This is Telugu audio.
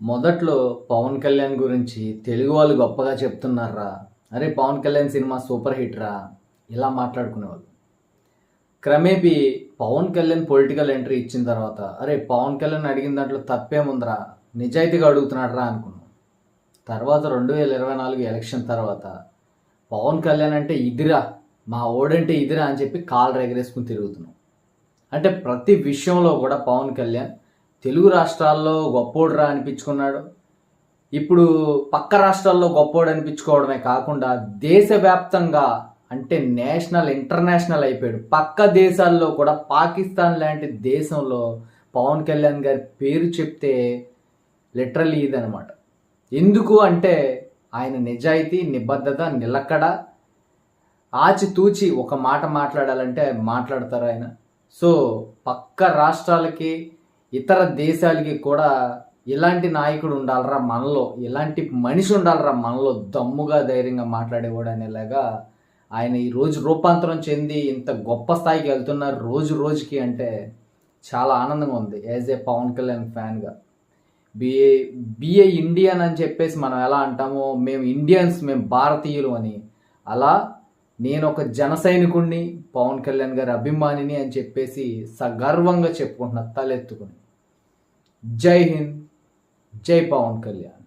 మొదట్లో పవన్ కళ్యాణ్ గురించి తెలుగు వాళ్ళు గొప్పగా చెప్తున్నారా, అరే Pawan Kalyan cinema super hit రా, ఇలా మాట్లాడుకునేవాళ్ళు. క్రమేపీ పవన్ కళ్యాణ్ పొలిటికల్ ఎంట్రీ ఇచ్చిన తర్వాత అరే పవన్ కళ్యాణ్ అడిగిన దాంట్లో తప్పేముందిరా, నిజాయితీగా అడుగుతున్నాడు రా అనుకున్నాం. తర్వాత 2024 ఎలక్షన్ తర్వాత పవన్ కళ్యాణ్ అంటే ఇదిరా, మా ఓడంటే ఇదిరా అని చెప్పి కాళ్ళు ఎగరేసుకుని తిరుగుతున్నాం. అంటే ప్రతి విషయంలో కూడా పవన్ కళ్యాణ్ తెలుగు రాష్ట్రాల్లో గొప్పోడురా అనిపించుకున్నాడు. ఇప్పుడు పక్క రాష్ట్రాల్లో గొప్పోడు అనిపించుకోవడమే కాకుండా దేశవ్యాప్తంగా అంటే నేషనల్ ఇంటర్నేషనల్ అయిపోయాడు. పక్క దేశాల్లో కూడా పాకిస్తాన్ లాంటి దేశంలో పవన్ కళ్యాణ్ గారి పేరు చెప్తే లిటరల్లీ ఇదనమాట. ఎందుకు అంటే ఆయన నిజాయితీ, నిబద్ధత, నిలకడ, ఆచితూచి ఒక మాట మాట్లాడాలంటే మాట్లాడతారు ఆయన. సో పక్క రాష్ట్రాలకి, ఇతర దేశాలకి కూడా ఇలాంటి నాయకుడు ఉండాలరా మనలో, ఇలాంటి మనిషి ఉండాలరా మనలో, దమ్ముగా ధైర్యంగా మాట్లాడేవాడు అనేలాగా ఆయన ఈరోజు రూపాంతరం చెంది ఇంత గొప్ప స్థాయికి వెళ్తున్నారు రోజు రోజుకి. అంటే చాలా ఆనందంగా ఉంది యాజ్ ఏ పవన్ కళ్యాణ్ ఫ్యాన్గా. బిఏ ఇండియన్ అని చెప్పేసి మనం ఎలా అంటామో, మేము ఇండియన్స్, మేము భారతీయులు అని, అలా నేను ఒక జన సైనికుడిని, పవన్ కళ్యాణ్ గారి అభిమానిని అని చెప్పేసి సగర్వంగా చెప్పుకుంటున్నా తలెత్తుకుని. జై హింద్, జై పవన్ కళ్యాణ్.